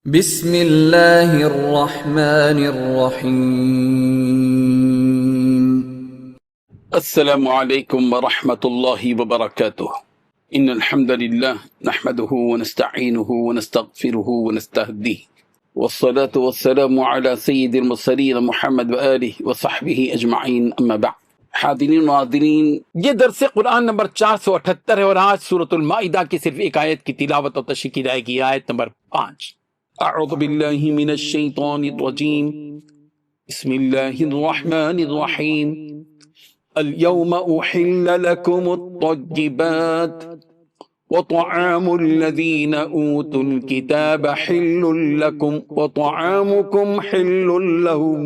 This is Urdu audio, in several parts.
بسم اللہ الرحمن الرحیم۔ السلام علیکم ورحمۃ اللہ وبرکاتہ۔ ان الحمد للہ نحمده ونستعینه ونستغفره ونستهدیه والصلاة والسلام على سید المرسلین محمد وآلہ وصحبہ اجمعین، اما بعد۔ حاضرین و ناظرین، یہ درس قرآن نمبر 478 ہے اور آج سورۃ المائدہ کی صرف ایک آیت کی تلاوت اور تشریح کی جائے گی، آیت نمبر 5۔ اعوذ باللہ من الشیطان الرجیم، بسم اللہ الرحمن الرحیم۔ اليوم أحل لكم الطيبات وطعام الذين أوتوا الكتاب حل لكم وطعامكم حل لهم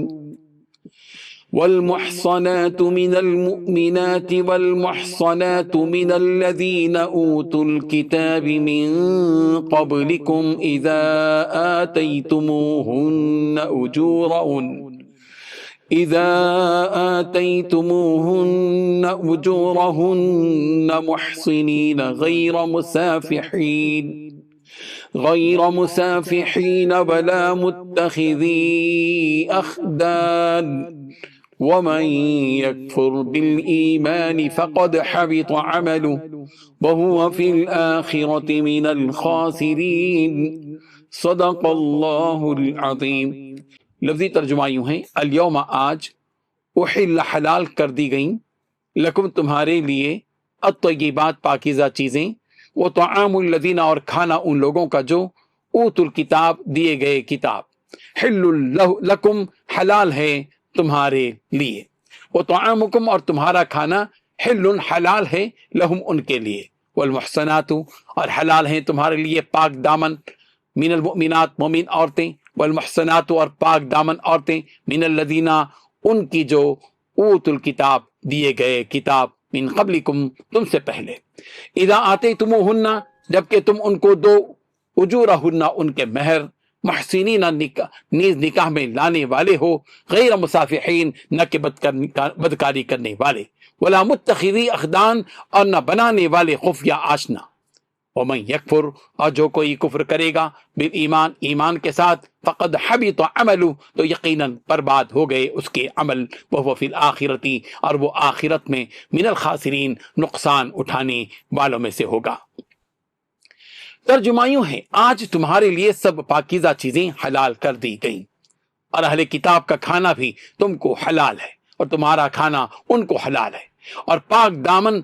والمحصنات من المؤمنات والمحصنات من الذين أوتوا الكتاب من قبلكم إذا آتيتموهن أجورهن محصنين غير مسافحين ولا متخذي أخدان ومن يكفر بالإيمان فقد حبط عمله وهو في الآخرة من الخاسرين۔ صدق اللہ العظیم۔ لفظی ترجمہ یوں ہے، الیوم آج، احل حلال کر دی گئیں، لکم تمہارے لیے، الطیبات پاکیزہ چیزیں، وہ طعام الذین اور کھانا ان لوگوں کا جو اوت الکتاب دیے گئے کتاب، حل لکم حلال ہے تمہارے لیے، وہ طعامکم اور تمہارا کھانا حل حلال ہے لہم ان کے لیے، والمحصنات اور حلال ہیں تمہارے لیے پاک دامن، من المؤمنات مومن عورتیں، والمحصنات اور پاک دامن عورتیں، من الذین ان کی جو اوت الکتاب دیے گئے کتاب، من قبلکم تم سے پہلے، اذا آتیتموہن جبکہ تم ان کو دو، اجورہن ان کے مہر، محسنین نیز نکاح میں لانے والے ہو، غیر مسافحین نہ کہ بدکاری کرنے والے، ولا متخذی اخدان اور نہ بنانے والے خفیہ آشنا، ومن یکفر اور جو کوئی کفر کرے گا بالایمان ایمان کے ساتھ، فقد حبط عملہ تو یقیناً برباد ہو گئے اس کے عمل، وہو فی الآخرتی اور وہ آخرت میں من الخاسرین نقصان اٹھانے والوں میں سے ہوگا۔ ترجمہ یوں ہے، آج تمہارے لیے سب پاکیزہ چیزیں حلال کر دی گئیں، اور اہل کتاب کا کھانا بھی تم کو حلال ہے اور تمہارا کھانا ان کو حلال ہے، اور پاک دامن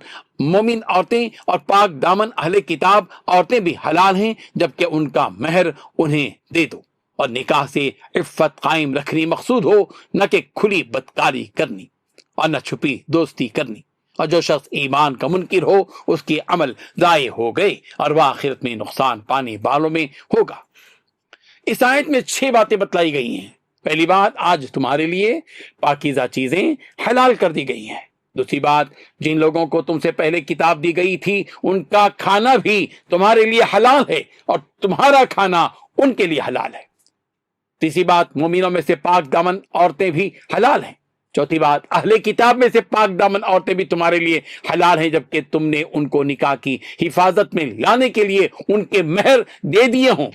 مومن عورتیں اور پاک دامن اہل کتاب عورتیں بھی حلال ہیں جبکہ ان کا مہر انہیں دے دو، اور نکاح سے عفت قائم رکھنی مقصود ہو، نہ کہ کھلی بدکاری کرنی اور نہ چھپی دوستی کرنی، اور جو شخص ایمان کا منکر ہو اس کے عمل ضائع ہو گئے اور وہ آخرت میں نقصان پانے والوں میں ہوگا۔ اس آیت میں 6 باتیں بتلائی گئی ہیں۔ پہلی بات، آج تمہارے لیے پاکیزہ چیزیں حلال کر دی گئی ہیں۔ دوسری بات، جن لوگوں کو تم سے پہلے کتاب دی گئی تھی ان کا کھانا بھی تمہارے لیے حلال ہے اور تمہارا کھانا ان کے لیے حلال ہے۔ تیسری بات، مومنوں میں سے پاک دامن عورتیں بھی حلال ہیں۔ چوتھی بات، اہل کتاب میں سے پاک دامن عورتیں بھی تمہارے لیے حلال ہیں جبکہ تم نے ان کو نکاح کی حفاظت میں لانے کے لیے ان کے مہر دے دیے ہوں،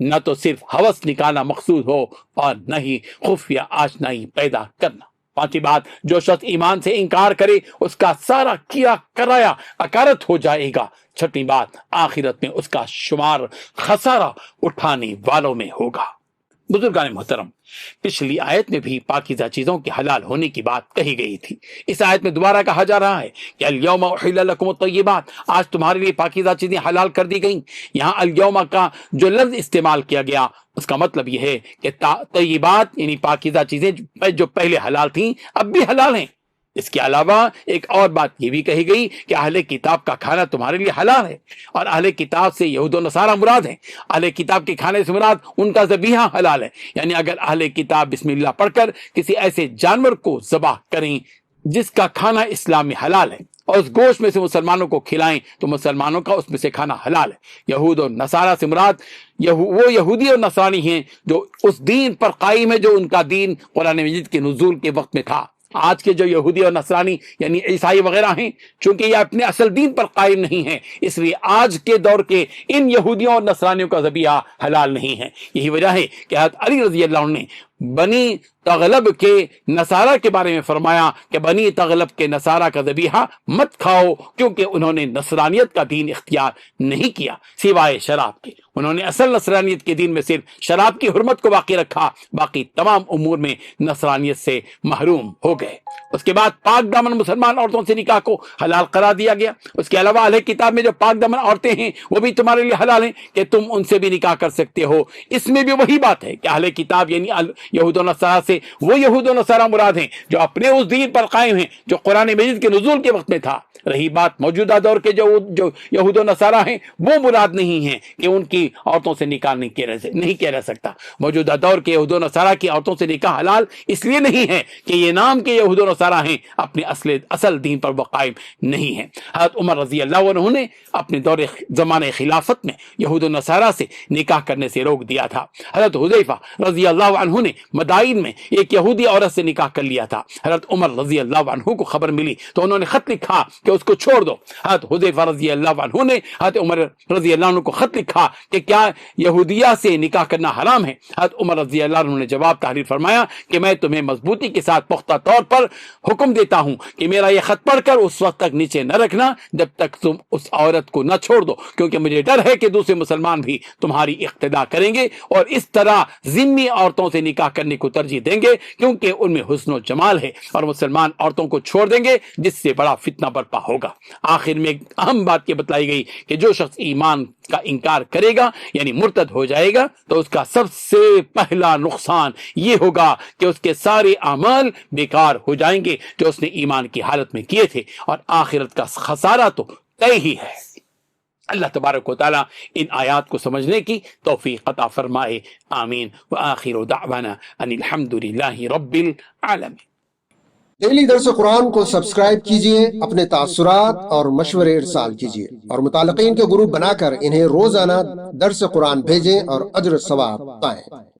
نہ تو صرف ہوس نکالنا مقصود ہو اور نہ ہی خفیہ آشنائی پیدا کرنا۔ پانچویں بات، جو شخص ایمان سے انکار کرے اس کا سارا کیا کرایا اکارت ہو جائے گا۔ چھٹی بات، آخرت میں اس کا شمار خسارہ اٹھانے والوں میں ہوگا۔ بزرگان محترم، پچھلی آیت میں بھی پاکیزہ چیزوں کے حلال ہونے کی بات کہی گئی تھی۔ اس آیت میں دوبارہ کہا جا رہا ہے کہ الیوم احل لکم الطیبات، آج تمہارے لیے پاکیزہ چیزیں حلال کر دی گئیں۔ یہاں الیوم کا جو لفظ استعمال کیا گیا اس کا مطلب یہ ہے کہ طیبات یعنی پاکیزہ چیزیں جو پہلے حلال تھیں اب بھی حلال ہیں۔ اس کے علاوہ ایک اور بات یہ بھی کہی گئی کہ اہل کتاب کا کھانا تمہارے لیے حلال ہے، اور اہل کتاب سے یہود و نصارہ مراد ہیں۔ اہل کتاب کے کھانے سے مراد ان کا ذبیحہ حلال ہے، یعنی اگر اہل کتاب بسم اللہ پڑھ کر کسی ایسے جانور کو ذبح کریں جس کا کھانا اسلام میں حلال ہے اور اس گوشت میں سے مسلمانوں کو کھلائیں تو مسلمانوں کا اس میں سے کھانا حلال ہے۔ یہود اور نصارہ سے مراد وہ یہودی اور نصرانی ہیں جو اس دین پر قائم ہے جو ان کا دین قرآن مجید کے نزول کے وقت میں تھا، آج کے جو یہودی اور نصرانی یعنی عیسائی وغیرہ ہیں، چونکہ یہ اپنے اصل دین پر قائم نہیں ہیں، اس لیے آج کے دور کے ان یہودیوں اور نصرانیوں کا ذبیحہ حلال نہیں ہے۔ یہی وجہ ہے کہ حضرت علی رضی اللہ عنہ نے بنی تغلب کے نصارہ کے بارے میں فرمایا کہ بنی تغلب کے نصارہ کا ذبیحہ مت کھاؤ، کیونکہ انہوں نے نصرانیت کا دین اختیار نہیں کیا سوائے شراب کے۔ انہوں نے اصل نصرانیت کے دین میں صرف شراب کی حرمت کو باقی رکھا، باقی تمام امور میں نصرانیت سے محروم ہو گئے۔ اس کے بعد پاک دامن مسلمان عورتوں سے نکاح کو حلال قرار دیا گیا۔ اس کے علاوہ اہل کتاب میں جو پاک دامن عورتیں ہیں وہ بھی تمہارے لیے حلال ہیں کہ تم ان سے بھی نکاح کر سکتے ہو۔ اس میں بھی وہی بات ہے کہ اہل کتاب یعنی یہود و نصارہ سے وہ یہود و نصارہ مراد ہیں جو اپنے اس دین پر قائم ہیں جو قرآن مجید کے نزول کے وقت میں تھا۔ رہی بات موجودہ دور کے جو یہود و نصارہ ہیں وہ مراد نہیں ہیں کہ ان کی عورتوں سے نکاح نہیں کیا جا سکتا۔ موجودہ دور کے یہود و نصارہ کی عورتوں سے نکاح حلال اس لیے نہیں ہے کہ یہ نام کے یہود و نصارہ ہیں، اپنے اصل دین پر وہ قائم نہیں ہیں۔ حضرت عمر رضی اللہ عنہ نے اپنے دور زمانہ خلافت میں یہود و نصارہ سے نکاح کرنے سے روک دیا تھا۔ حضرت حذیفہ رضی اللہ عنہ نے مدائن میں ایک یہودی عورت سے نکاح کر لیا تھا۔ حضرت عمر رضی اللہ عنہ کو خبر ملی تو انہوں نے خط لکھا کہ اس کو چھوڑ دو۔ حضرت حذیفہ رضی اللہ عنہ نے حضرت عمر رضی اللہ عنہ کو خط لکھا کہ کیا یہودیہ سے نکاح کرنا حرام ہے؟ حضرت عمر رضی اللہ عنہ نے جواب تحریر فرمایا کہ میں تمہیں مضبوطی کے ساتھ پختہ طور پر حکم دیتا ہوں کہ میرا یہ خط پڑھ کر اس وقت تک نیچے نہ رکھنا جب تک تم اس عورت کو نہ چھوڑ دو، کیونکہ مجھے ڈر ہے کہ دوسرے مسلمان بھی تمہاری اقتدا کریں گے اور اس طرح ذمی عورتوں سے نکاح کرنے کو ترجیح دیں گے، کیونکہ ان میں حسن و جمال ہے، اور مسلمان عورتوں کو چھوڑ دیں گے جس سے بڑا فتنہ برپا ہوگا۔ آخر میں ایک اہم بات یہ بتلائی گئی کہ جو شخص ایمان کا انکار کرے گا یعنی مرتد ہو جائے گا تو اس کا سب سے پہلا نقصان یہ ہوگا کہ اس کے سارے اعمال بیکار ہو جائیں گے جو اس نے ایمان کی حالت میں کیے تھے، اور آخرت کا خسارہ تو طے ہی ہے۔ اللہ تبارک و تعالیٰ ان آیات کو سمجھنے کی توفیق عطا فرمائے، آمین۔ وآخر دعوانا ان الحمد للہ رب العالمین۔ ڈیلی درس قرآن کو سبسکرائب کیجئے، اپنے تاثرات اور مشورے ارسال کیجئے، اور متعلقین کے گروپ بنا کر انہیں روزانہ درس قرآن بھیجیں اور اجر ثواب پائیں۔